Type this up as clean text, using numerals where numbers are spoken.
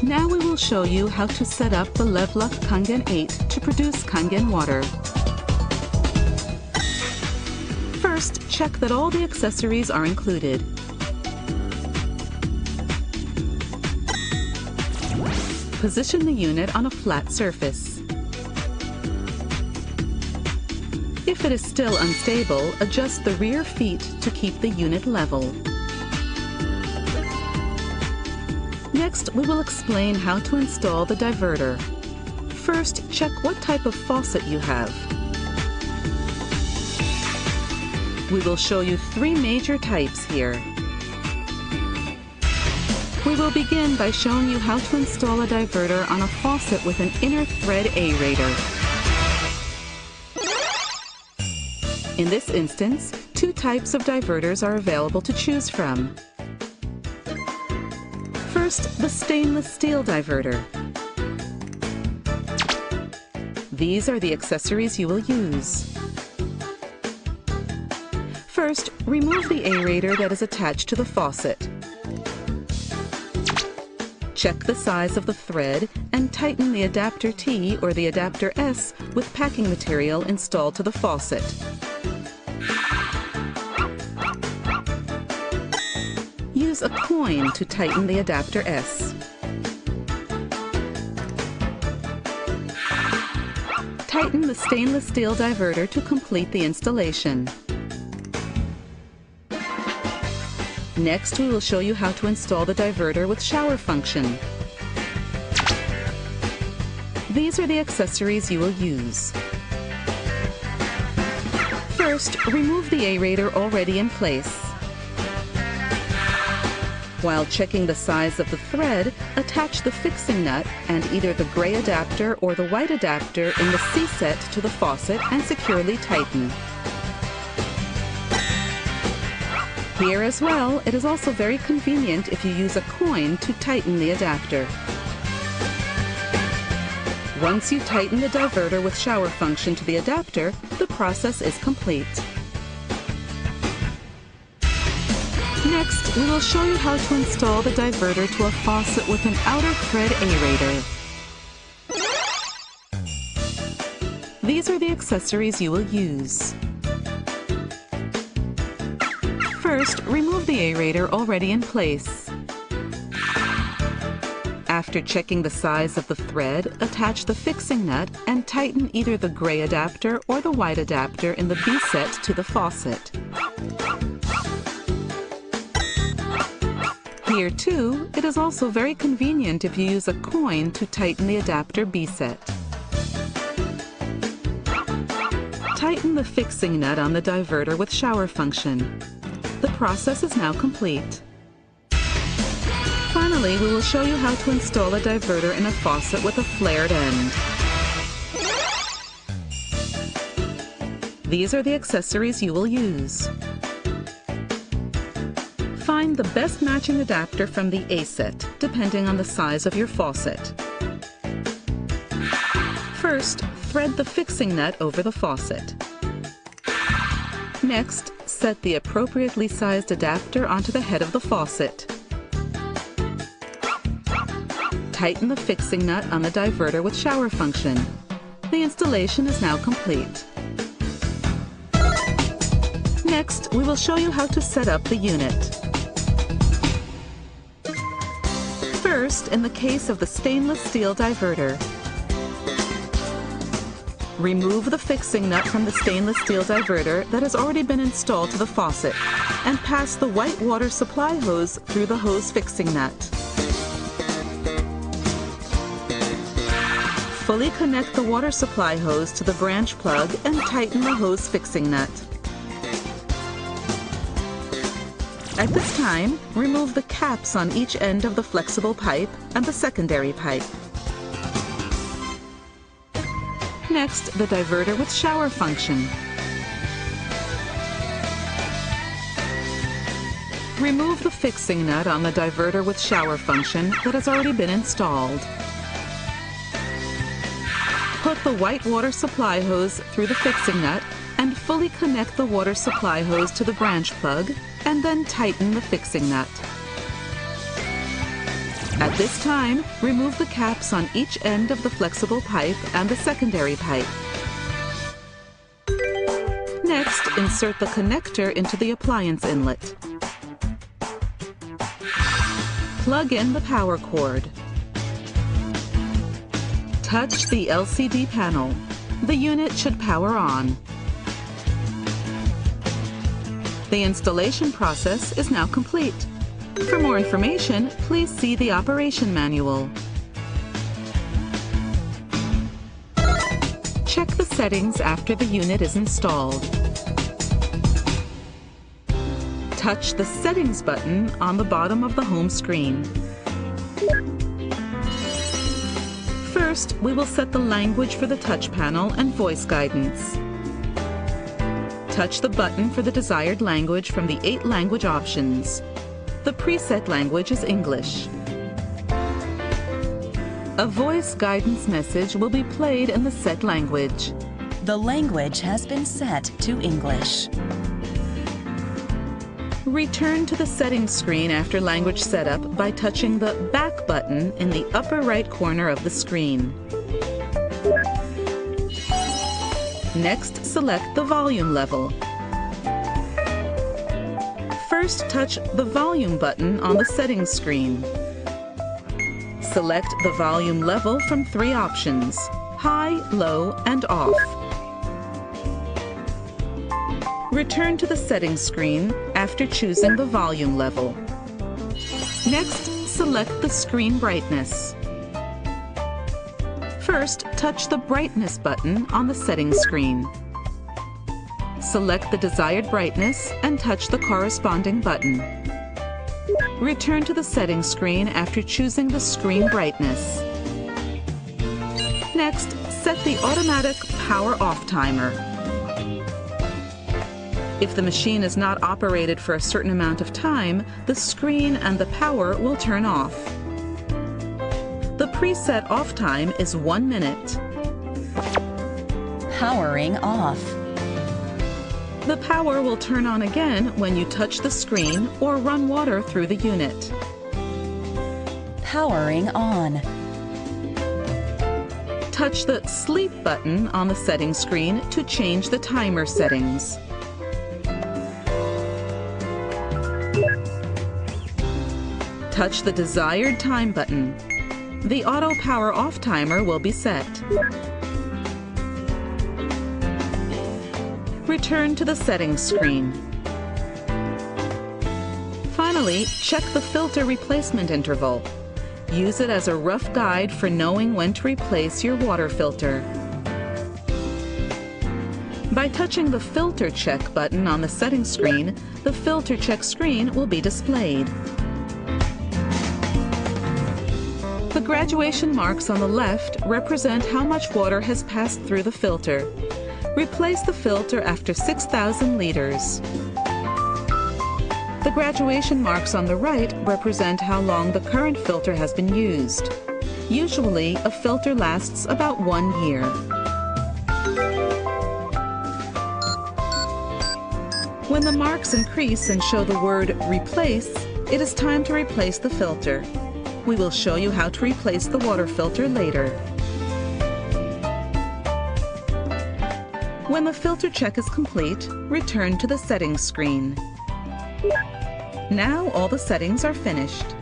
Now we will show you how to set up the Levluck Kangen 8 to produce Kangen water. First, check that all the accessories are included. Position the unit on a flat surface. If it is still unstable, adjust the rear feet to keep the unit level. Next, we will explain how to install the diverter. First, check what type of faucet you have. We will show you 3 major types here. We will begin by showing you how to install a diverter on a faucet with an inner thread aerator. In this instance, 2 types of diverters are available to choose from. First, the stainless steel diverter. These are the accessories you will use. First, remove the aerator that is attached to the faucet. Check the size of the thread and tighten the adapter T or the adapter S with packing material installed to the faucet. Use a coin to tighten the adapter S. Tighten the stainless steel diverter to complete the installation. Next, we will show you how to install the diverter with shower function. These are the accessories you will use. First, remove the aerator already in place. While checking the size of the thread, attach the fixing nut and either the gray adapter or the white adapter in the C set to the faucet and securely tighten. Here as well, it is also very convenient if you use a coin to tighten the adapter. Once you tighten the diverter with shower function to the adapter, the process is complete. Next, we will show you how to install the diverter to a faucet with an outer thread aerator. These are the accessories you will use. First, remove the aerator already in place. After checking the size of the thread, attach the fixing nut and tighten either the gray adapter or the white adapter in the B set to the faucet. Here too, it is also very convenient if you use a coin to tighten the adapter B set. Tighten the fixing nut on the diverter with shower function. The process is now complete. Finally, we will show you how to install a diverter in a faucet with a flared end. These are the accessories you will use. Find the best matching adapter from the A set, depending on the size of your faucet. First, thread the fixing nut over the faucet. Next, set the appropriately sized adapter onto the head of the faucet. Tighten the fixing nut on the diverter with shower function. The installation is now complete. Next, we will show you how to set up the unit. First, in the case of the stainless steel diverter, remove the fixing nut from the stainless steel diverter that has already been installed to the faucet and pass the white water supply hose through the hose fixing nut. Fully connect the water supply hose to the branch plug and tighten the hose fixing nut. At this time, remove the caps on each end of the flexible pipe and the secondary pipe. Next, the diverter with shower function. Remove the fixing nut on the diverter with shower function that has already been installed. Put the white water supply hose through the fixing nut and fully connect the water supply hose to the branch plug, and then tighten the fixing nut. At this time, remove the caps on each end of the flexible pipe and the secondary pipe. Next, insert the connector into the appliance inlet. Plug in the power cord. Touch the LCD panel. The unit should power on. The installation process is now complete. For more information, please see the operation manual. Check the settings after the unit is installed. Touch the Settings button on the bottom of the home screen. First, we will set the language for the touch panel and voice guidance. Touch the button for the desired language from the 8 language options. The preset language is English. A voice guidance message will be played in the set language. The language has been set to English. Return to the settings screen after language setup by touching the Back button in the upper right corner of the screen. Next, select the volume level. First, touch the Volume button on the settings screen. Select the volume level from 3 options: high, low, and off. Return to the settings screen after choosing the volume level. Next, select the screen brightness. First, touch the Brightness button on the settings screen. Select the desired brightness and touch the corresponding button. Return to the settings screen after choosing the screen brightness. Next, set the automatic power off timer. If the machine is not operated for a certain amount of time, the screen and the power will turn off. The preset off time is 1 minute. Powering off. The power will turn on again when you touch the screen or run water through the unit. Powering on. Touch the Sleep button on the settings screen to change the timer settings. Touch the desired time button. The auto power off timer will be set. Return to the settings screen. Finally, check the filter replacement interval. Use it as a rough guide for knowing when to replace your water filter. By touching the Filter Check button on the settings screen, the Filter Check screen will be displayed. The graduation marks on the left represent how much water has passed through the filter. Replace the filter after 6,000 liters. The graduation marks on the right represent how long the current filter has been used. Usually, a filter lasts about 1 year. When the marks increase and show the word Replace, it is time to replace the filter. We will show you how to replace the water filter later. When the filter check is complete, return to the settings screen. Now all the settings are finished.